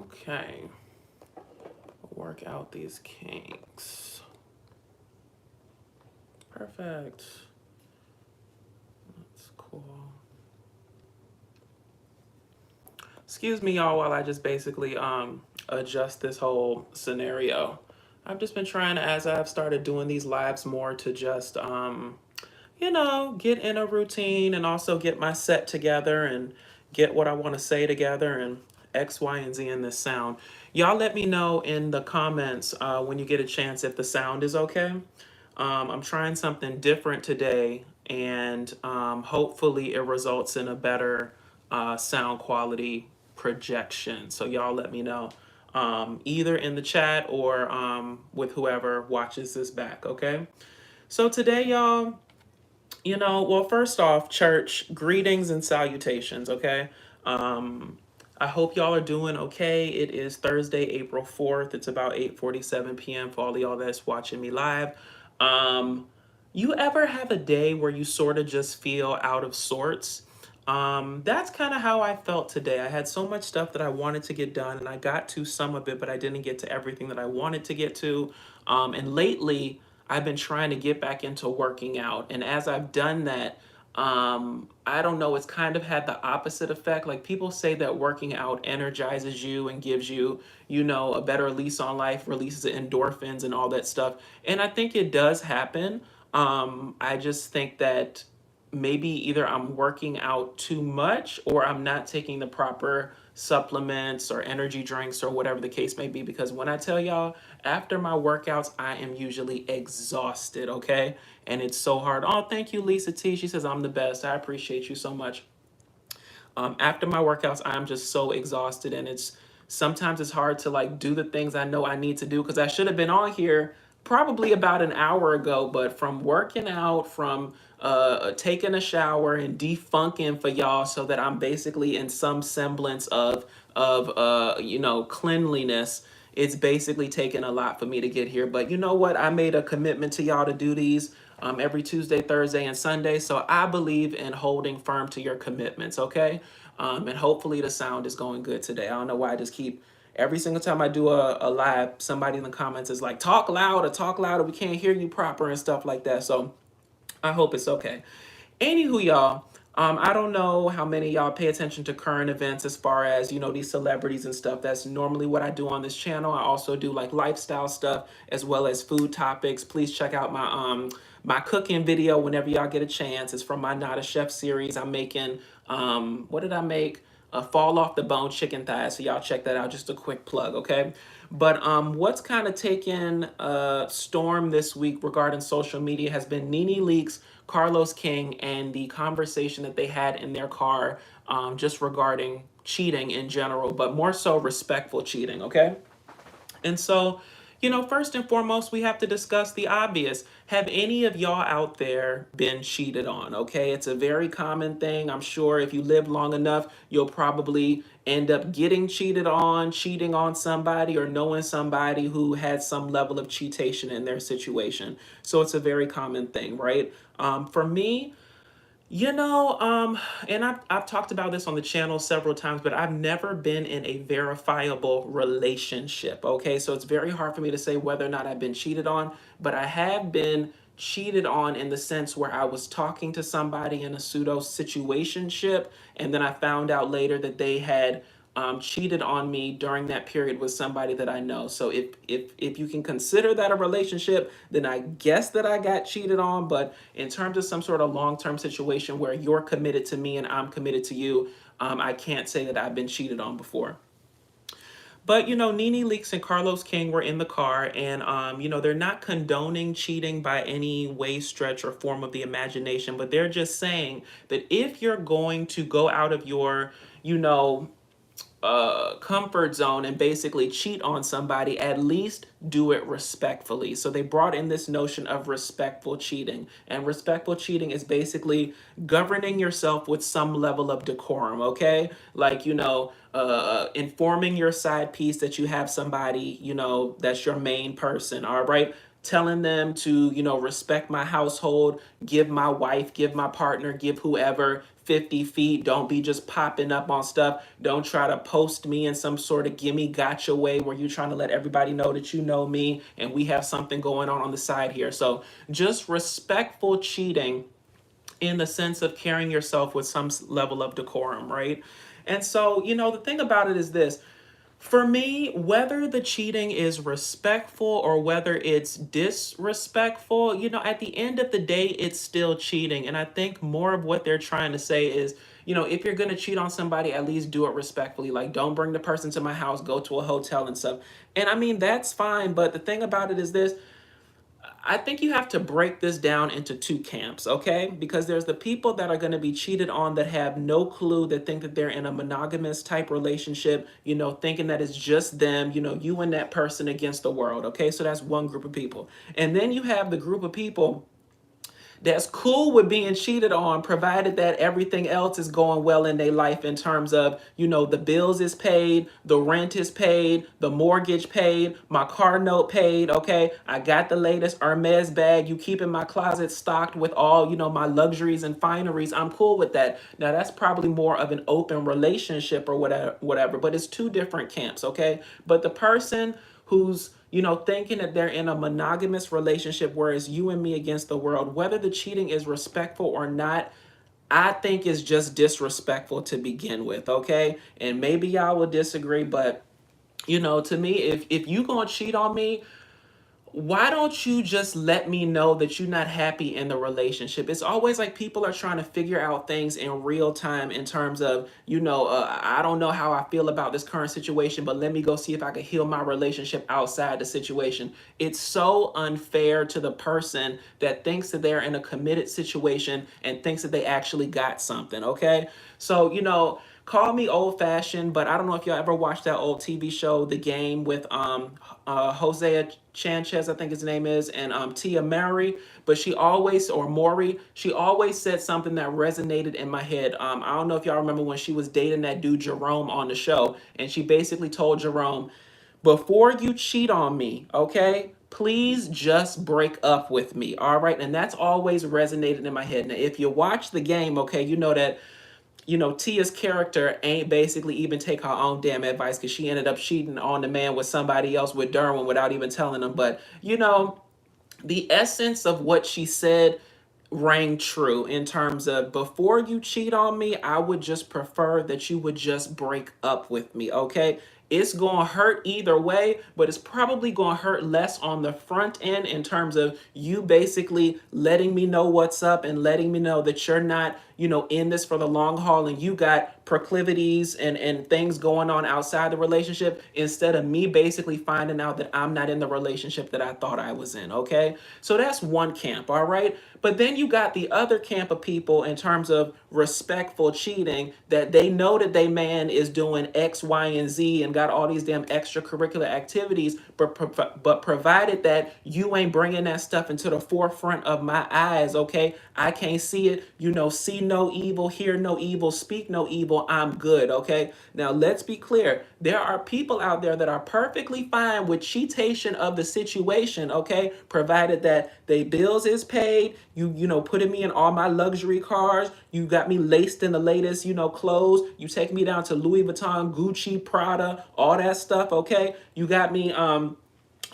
Okay. Work out these kinks. Perfect. That's cool. Excuse me, y'all, while I just basically adjust this whole scenario. I've just been trying to, as I've started doing these lives more, to just get in a routine and also get my set together and get what I want to say together and X, Y, and Z in this sound. Y'all let me know in the comments when you get a chance if the sound is okay. I'm trying something different today, and hopefully it results in a better sound quality projection. So y'all let me know either in the chat or with whoever watches this back, okay? So today, y'all, well, first off, church, greetings and salutations, okay? I hope y'all are doing okay. It is Thursday, April 4th. It's about 8:47 p.m. for all of y'all that's watching me live. You ever have a day where you sort of just feel out of sorts? That's kind of how I felt today. I had so much stuff that I wanted to get done, and I got to some of it, but I didn't get to everything that I wanted to get to. And lately, I've been trying to get back into working out. And as I've done that, I don't know, it's kind of had the opposite effect. Like people say that working out energizes you and gives you, a better lease on life, releases endorphins and all that stuff. And I think it does happen. I just think that maybe either I'm working out too much or I'm not taking the proper supplements or energy drinks or whatever the case may be. Because when I tell y'all, after my workouts, I am usually exhausted, okay? And it's so hard. Oh, thank you, Lisa T. She says, I'm the best. I appreciate you so much. After my workouts, I'm just so exhausted, and sometimes it's hard to like do the things I know I need to do because I should have been on here probably about an hour ago, but from working out, from taking a shower and defunking for y'all so that I'm basically in some semblance of cleanliness. It's basically taken a lot for me to get here. But you know what? I made a commitment to y'all to do these every Tuesday, Thursday, and Sunday. So I believe in holding firm to your commitments, okay? And hopefully the sound is going good today. I don't know why I just keep, every single time I do a live, somebody in the comments is like, talk louder, we can't hear you proper and stuff like that. So I hope it's okay. Anywho, y'all, I don't know how many of y'all pay attention to current events as far as, these celebrities and stuff. That's normally what I do on this channel. I also do like lifestyle stuff as well as food topics. Please check out my cooking video whenever y'all get a chance. It's from my Not a Chef series. I'm making, what did I make? A fall off the bone chicken thighs. So y'all check that out. Just a quick plug, okay? But what's kind of taken storm this week regarding social media has been NeNe Leakes, Carlos King, and the conversation that they had in their car just regarding cheating in general, but more so respectful cheating, okay? And so, first and foremost, we have to discuss the obvious. Have any of y'all out there been cheated on? Okay, it's a very common thing. I'm sure if you live long enough, you'll probably end up getting cheated on, cheating on somebody, or knowing somebody who had some level of cheatation in their situation. So it's a very common thing, right? For me, and I've talked about this on the channel several times, but I've never been in a verifiable relationship. Okay, so it's very hard for me to say whether or not I've been cheated on, but I have been cheated on in the sense where I was talking to somebody in a pseudo situationship, and then I found out later that they had cheated on me during that period with somebody that I know. So if you can consider that a relationship, then I guess that I got cheated on. But in terms of some sort of long-term situation where you're committed to me and I'm committed to you, I can't say that I've been cheated on before. But NeNe Leakes and Carlos King were in the car, and they're not condoning cheating by any way, stretch, or form of the imagination, but they're just saying that if you're going to go out of your, comfort zone and basically cheat on somebody, at least do it respectfully. So they brought in this notion of respectful cheating. And respectful cheating is basically governing yourself with some level of decorum, okay? Like, informing your side piece that you have somebody, that's your main person, all right? telling them to, respect my household, give my wife, give my partner, give whoever 50 feet. Don't be just popping up on stuff. Don't try to post me in some sort of gimme gotcha way where you're trying to let everybody know that you know me and we have something going on the side here. So just respectful cheating in the sense of carrying yourself with some level of decorum, right? And so, the thing about it is this. For me, whether the cheating is respectful or whether it's disrespectful, at the end of the day, it's still cheating. And I think more of what they're trying to say is, if you're going to cheat on somebody, at least do it respectfully. Like, don't bring the person to my house, go to a hotel and stuff. And I mean, that's fine. But the thing about it is this. I think you have to break this down into two camps, okay? Because there's the people that are going to be cheated on that have no clue, that think that they're in a monogamous type relationship, thinking that it's just them, you and that person against the world, okay? So that's one group of people. And then you have the group of people that's cool with being cheated on, provided that everything else is going well in their life in terms of, the bills is paid, the rent is paid, the mortgage paid, my car note paid, okay? I got the latest Hermes bag. You keeping my closet stocked with all, my luxuries and fineries. I'm cool with that. Now, that's probably more of an open relationship or whatever, but it's two different camps, okay? But the person who's thinking that they're in a monogamous relationship where it's you and me against the world, whether the cheating is respectful or not, I think is just disrespectful to begin with, okay? And maybe y'all will disagree, but to me, if you gonna cheat on me, why don't you just let me know that you're not happy in the relationship? It's always like people are trying to figure out things in real time in terms of, I don't know how I feel about this current situation, but let me go see if I can heal my relationship outside the situation. It's so unfair to the person that thinks that they're in a committed situation and thinks that they actually got something, okay? So, call me old fashioned, but I don't know if y'all ever watched that old TV show, The Game, with Hosea Chanchez, I think his name is, and Tia Mowry. But she always, or Maury, she always said something that resonated in my head. I don't know if y'all remember when she was dating that dude Jerome on the show, and she basically told Jerome, before you cheat on me, okay, please just break up with me, all right? And that's always resonated in my head. Now, if you watch The Game, okay, you know that Tia's character ain't basically even take her own damn advice, because she ended up cheating on the man with somebody else, with Derwin, without even telling him. But, the essence of what she said rang true in terms of, before you cheat on me, I would just prefer that you would just break up with me, okay? It's going to hurt either way, but it's probably going to hurt less on the front end in terms of you basically letting me know what's up and letting me know that you're not, in this for the long haul and you got proclivities and things going on outside the relationship, instead of me basically finding out that I'm not in the relationship that I thought I was in, okay? So that's one camp, all right? But then you got the other camp of people in terms of respectful cheating, that they know that they man is doing X, Y, and Z and got all these damn extracurricular activities, but provided that you ain't bringing that stuff into the forefront of my eyes, okay? I can't see it, see no evil, hear no evil, speak no evil, I'm good, okay? Now, let's be clear. There are people out there that are perfectly fine with cheatation of the situation, okay? Provided that they bills is paid, putting me in all my luxury cars, you got me laced in the latest, clothes, you take me down to Louis Vuitton, Gucci, Prada, all that stuff, okay? You got me,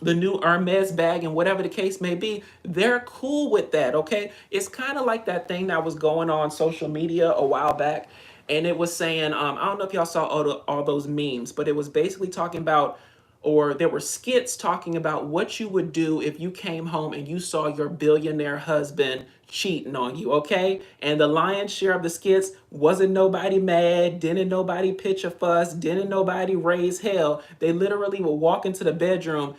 the new Hermes bag and whatever the case may be, they're cool with that, okay? It's kind of like that thing that was going on social media a while back, and it was saying, I don't know if y'all saw all those memes, but it was basically talking about, or there were skits talking about what you would do if you came home and you saw your billionaire husband cheating on you, okay? And the lion's share of the skits, wasn't nobody mad, didn't nobody pitch a fuss, didn't nobody raise hell. They literally would walk into the bedroom,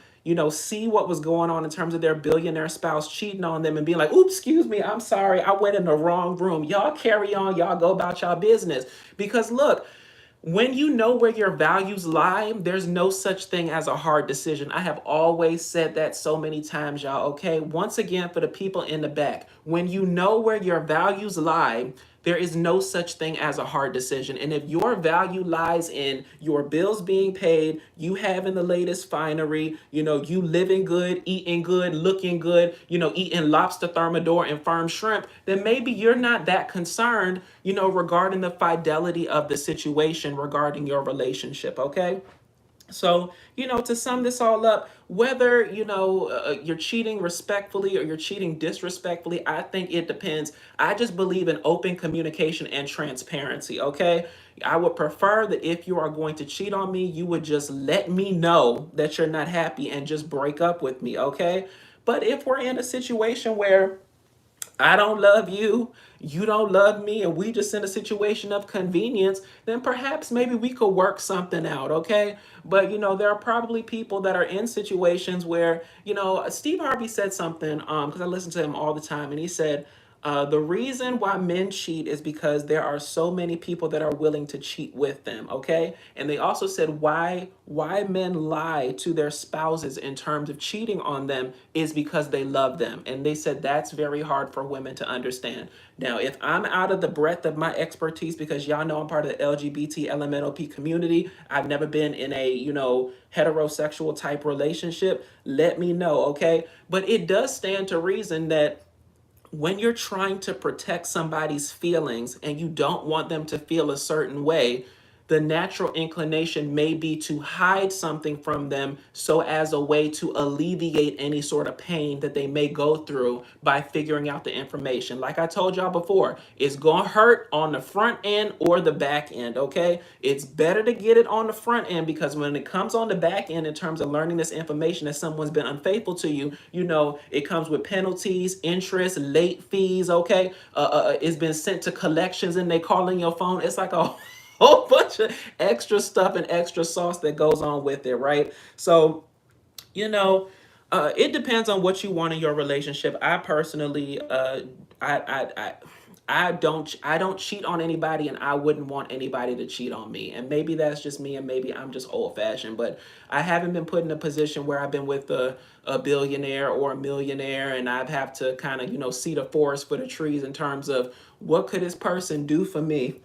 see what was going on in terms of their billionaire spouse cheating on them and being like, oops, excuse me, I'm sorry, I went in the wrong room. Y'all carry on, y'all go about y'all business. Because look, when you know where your values lie, there's no such thing as a hard decision. I have always said that so many times, y'all, okay? Once again, for the people in the back, when you know where your values lie, There is no such thing as a hard decision. And if your value lies in your bills being paid, you having the latest finery, you living good, eating good, looking good, eating lobster thermidor and firm shrimp, then maybe you're not that concerned, regarding the fidelity of the situation regarding your relationship, okay? So, to sum this all up, whether, you're cheating respectfully or you're cheating disrespectfully, I think it depends. I just believe in open communication and transparency, okay? I would prefer that if you are going to cheat on me, you would just let me know that you're not happy and just break up with me, okay? But if we're in a situation where I don't love you, you don't love me, and we just in a situation of convenience, then perhaps maybe we could work something out, okay? But there are probably people that are in situations where, Steve Harvey said something, because I listen to him all the time, and he said, the reason why men cheat is because there are so many people that are willing to cheat with them, okay? And they also said why men lie to their spouses in terms of cheating on them is because they love them. And they said that's very hard for women to understand. Now, if I'm out of the breadth of my expertise, because y'all know I'm part of the LGBT LMNOP community, I've never been in a, heterosexual type relationship, let me know, okay? But it does stand to reason that when you're trying to protect somebody's feelings and you don't want them to feel a certain way, the natural inclination may be to hide something from them so as a way to alleviate any sort of pain that they may go through by figuring out the information. Like I told y'all before, it's going to hurt on the front end or the back end, okay? It's better to get it on the front end because when it comes on the back end in terms of learning this information that someone's been unfaithful to you, it comes with penalties, interest, late fees, okay? It's been sent to collections and they calling your phone. It's like a whole bunch of extra stuff and extra sauce that goes on with it, right? So, it depends on what you want in your relationship. I personally, I don't cheat on anybody, and I wouldn't want anybody to cheat on me. And maybe that's just me, and maybe I'm just old fashioned. But I haven't been put in a position where I've been with a billionaire or a millionaire, and I'd have to kind of see the forest for the trees in terms of what could this person do for me.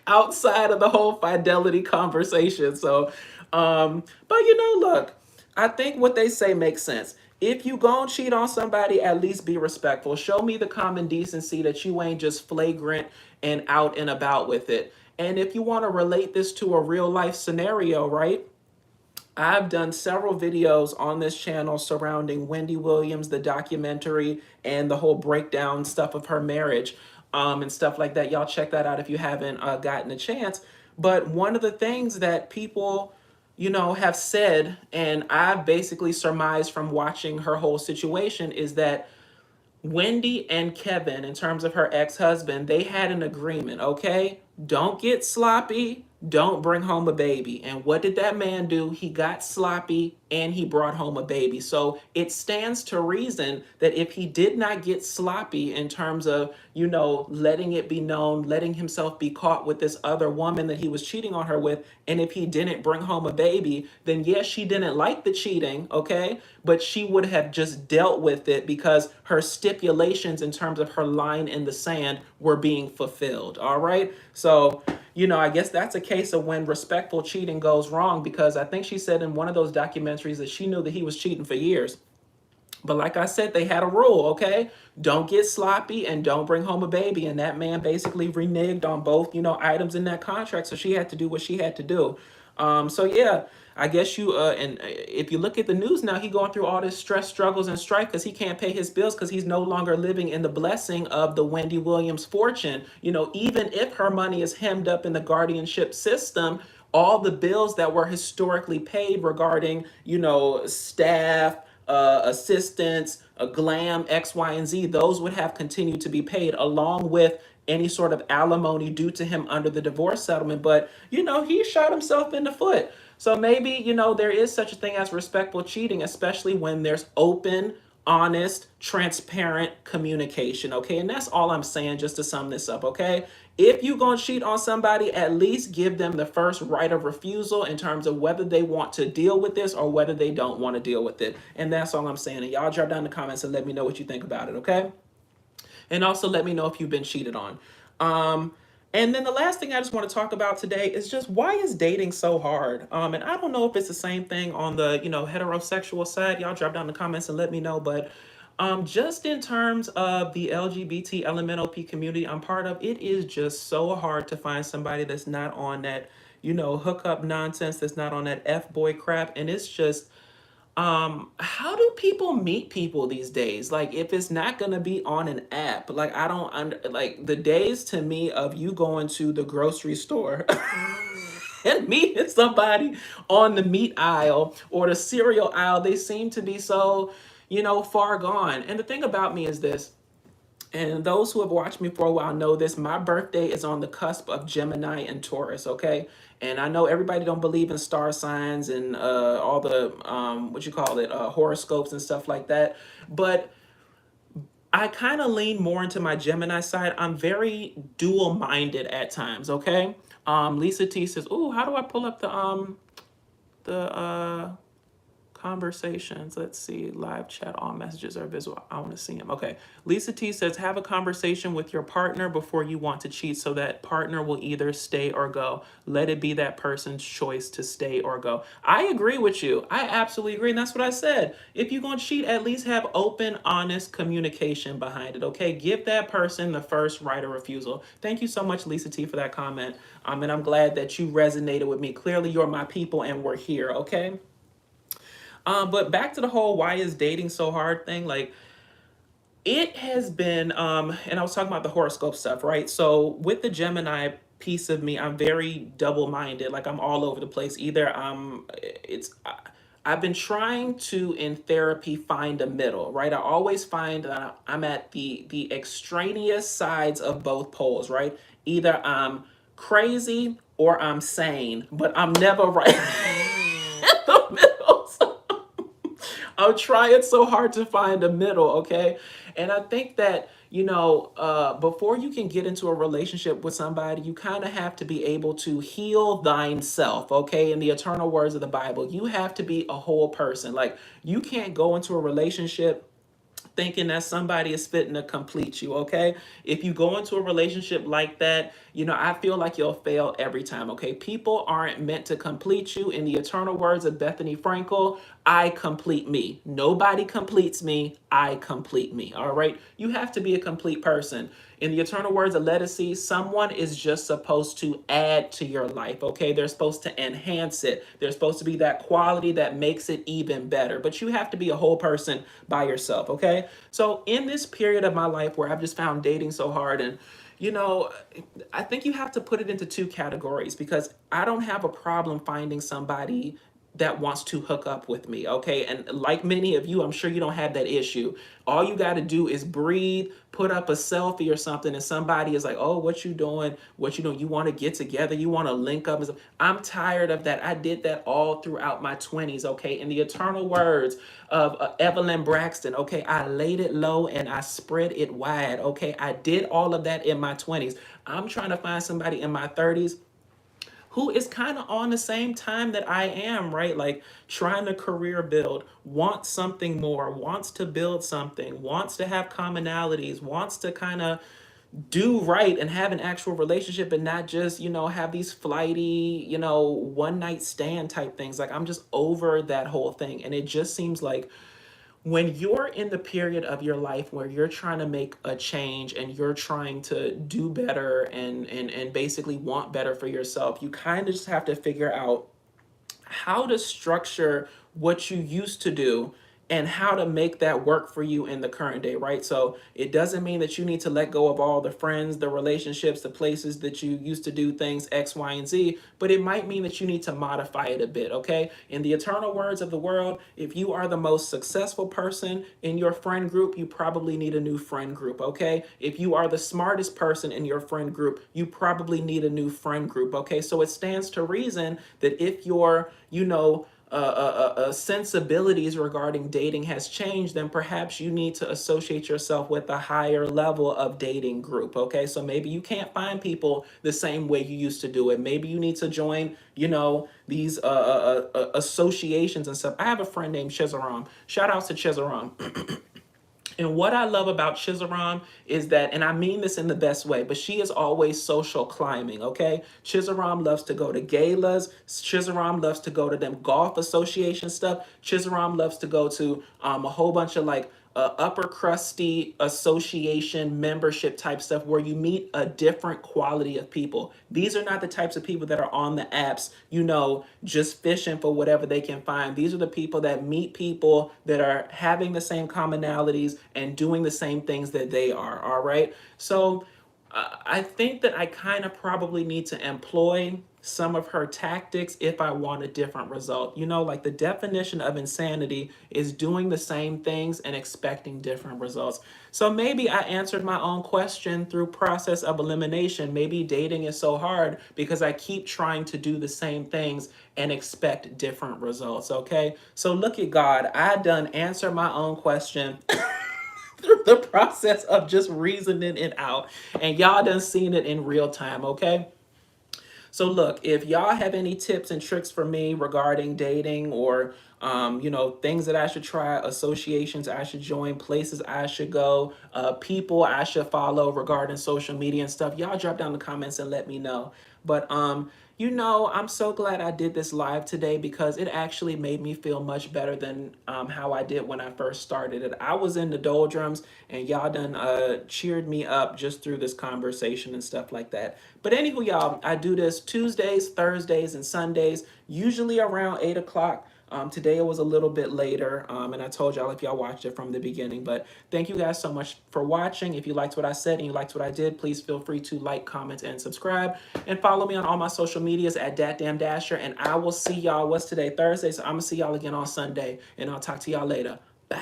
Outside of the whole fidelity conversation. So, but look, I think what they say makes sense. If you gon' cheat on somebody, at least be respectful. Show me the common decency that you ain't just flagrant and out and about with it. And if you want to relate this to a real life scenario, right? I've done several videos on this channel surrounding Wendy Williams, the documentary, and the whole breakdown stuff of her marriage, and stuff like that. Y'all check that out if you haven't gotten a chance. But one of the things that people, have said, and I've basically surmised from watching her whole situation, is that Wendy and Kevin, in terms of her ex-husband, they had an agreement, okay? Don't get sloppy, don't bring home a baby. And what did that man do? He got sloppy and he brought home a baby. So it stands to reason that if he did not get sloppy in terms of, letting it be known, letting himself be caught with this other woman that he was cheating on her with, and if he didn't bring home a baby, then yes, she didn't like the cheating, okay? But she would have just dealt with it because her stipulations in terms of her line in the sand were being fulfilled, all right? So, I guess that's a case of when respectful cheating goes wrong, because I think she said in one of those documentaries that she knew that he was cheating for years. But like I said, they had a rule, okay? Don't get sloppy and don't bring home a baby. And that man basically reneged on both, items in that contract. So she had to do what she had to do. So yeah, I guess and if you look at the news now, he going through all this stress, struggles, and strife because he can't pay his bills because he's no longer living in the blessing of the Wendy Williams fortune. Even if her money is hemmed up in the guardianship system, all the bills that were historically paid regarding, staff, assistants, a glam, X, Y, and Z, those would have continued to be paid along with any sort of alimony due to him under the divorce settlement. But, he shot himself in the foot. So maybe, there is such a thing as respectful cheating, especially when there's open, honest, transparent communication, okay? And that's all I'm saying, just to sum this up, okay? If you're going to cheat on somebody, at least give them the first right of refusal in terms of whether they want to deal with this or whether they don't want to deal with it. And that's all I'm saying. And y'all drop down in the comments and let me know what you think about it, okay? And also let me know if you've been cheated on. Um, and then the last thing I just want to talk about today is just why is dating so hard? And I don't know if it's the same thing on the, heterosexual side. Y'all drop down in the comments and let me know. But just in terms of the LGBT LMNOP community I'm part of, it is just so hard to find somebody that's not on that, hookup nonsense, that's not on that F boy crap. And it's just, how do people meet people these days? Like, if it's not gonna be on an app, like I don't like the days to me of you going to the grocery store and meeting somebody on the meat aisle or the cereal aisle, they seem to be so, far gone. And the thing about me is this, and those who have watched me for a while know this, my birthday is on the cusp of Gemini and Taurus, okay? And I know everybody don't believe in star signs and all the, what you call it, horoscopes and stuff like that. But I kind of lean more into my Gemini side. I'm very dual-minded at times, okay? Lisa T says, "Ooh, how do I pull up the conversations? Let's see, live chat, all messages are visible. I want to see them." Okay. Lisa T says, "Have a conversation with your partner before you want to cheat so that partner will either stay or go. Let it be that person's choice to stay or go." I agree with you. I absolutely agree. And that's what I said. If you're going to cheat, at least have open, honest communication behind it. Okay. Give that person the first right of refusal. Thank you so much, Lisa T, for that comment. And I'm glad that you resonated with me. Clearly, you're my people and we're here. Okay. But back to the whole why is dating so hard thing. Like, it has been, and I was talking about the horoscope stuff, right? So with the Gemini piece of me, I'm very double-minded. Like, I'm all over the place. Either I've been trying to, in therapy, find a middle, right? I always find that I'm at the extraneous sides of both poles, right? Either I'm crazy or I'm sane, but I'm never right in the middle. So I'm trying so hard to find a middle, okay? And I think that, before you can get into a relationship with somebody, you kind of have to be able to heal thine self, okay? In the eternal words of the Bible, you have to be a whole person. Like, you can't go into a relationship thinking that somebody is fitting to complete you, okay? If you go into a relationship like that, I feel like you'll fail every time, okay? People aren't meant to complete you. In the eternal words of Bethany Frankel, I complete me. Nobody completes me. I complete me, all right? You have to be a complete person. In the eternal words of Lettucey, someone is just supposed to add to your life, okay? They're supposed to enhance it. They're supposed to be that quality that makes it even better. But you have to be a whole person by yourself, okay? So in this period of my life where I've just found dating so hard, and I think you have to put it into two categories, because I don't have a problem finding somebody that wants to hook up with me, okay? And like many of you, I'm sure you don't have that issue. All you got to do is breathe, put up a selfie or something, and somebody is like, "Oh, what you doing? What you doing? You want to get together? You want to link up?" I'm tired of that. I did that all throughout my 20s, okay? In the eternal words of Evelyn Braxton, okay? I laid it low and I spread it wide, okay? I did all of that in my 20s. I'm trying to find somebody in my 30s who is kind of on the same time that I am, right? Like, trying to career build, wants something more, wants to build something, wants to have commonalities, wants to kind of do right and have an actual relationship and not just, have these flighty, one night stand type things. Like, I'm just over that whole thing. And it just seems like when you're in the period of your life where you're trying to make a change and you're trying to do better and basically want better for yourself, you kind of just have to figure out how to structure what you used to do and how to make that work for you in the current day, right? So it doesn't mean that you need to let go of all the friends, the relationships, the places that you used to do things X, Y, and Z, but it might mean that you need to modify it a bit, okay? In the eternal words of the world, if you are the most successful person in your friend group, you probably need a new friend group, okay? If you are the smartest person in your friend group, you probably need a new friend group, okay? So it stands to reason that if you're, sensibilities regarding dating has changed, then perhaps you need to associate yourself with a higher level of dating group, okay? So maybe you can't find people the same way you used to do it. Maybe you need to join, these associations and stuff. I have a friend named Chezaram. Shout out to Chezaram. And what I love about Chizaram is that, and I mean this in the best way, but she is always social climbing, okay? Chizaram loves to go to galas. Chizaram loves to go to them golf association stuff. Chizaram loves to go to a whole bunch of like upper crusty association membership type stuff where you meet a different quality of people. These are not the types of people that are on the apps, you know, just fishing for whatever they can find. These are the people that meet people that are having the same commonalities and doing the same things that they are. All right. So I think that I kind of probably need to employ some of her tactics if I want a different result. You know, like the definition of insanity is doing the same things and expecting different results. So maybe I answered my own question through process of elimination. Maybe dating is so hard because I keep trying to do the same things and expect different results. Okay. So look at God. I done answer my own question through the process of just reasoning it out. And y'all done seen it in real time, okay? So look, if y'all have any tips and tricks for me regarding dating or you know, things that I should try, associations I should join, places I should go, people I should follow regarding social media and stuff, y'all drop down in the comments and let me know. But you know, I'm so glad I did this live today because it actually made me feel much better than how I did when I first started it. I was in the doldrums and y'all done cheered me up just through this conversation and stuff like that. But anywho, y'all, I do this Tuesdays, Thursdays, and Sundays, usually around 8 o'clock. Today it was a little bit later, and I told y'all if y'all watched it from the beginning. But thank you guys so much for watching. If you liked what I said and you liked what I did, please feel free to like, comment, and subscribe. And follow me on all my social medias at DatDamnDasher. And I will see y'all, what's today? Thursday. So I'm going to see y'all again on Sunday. And I'll talk to y'all later. Bye.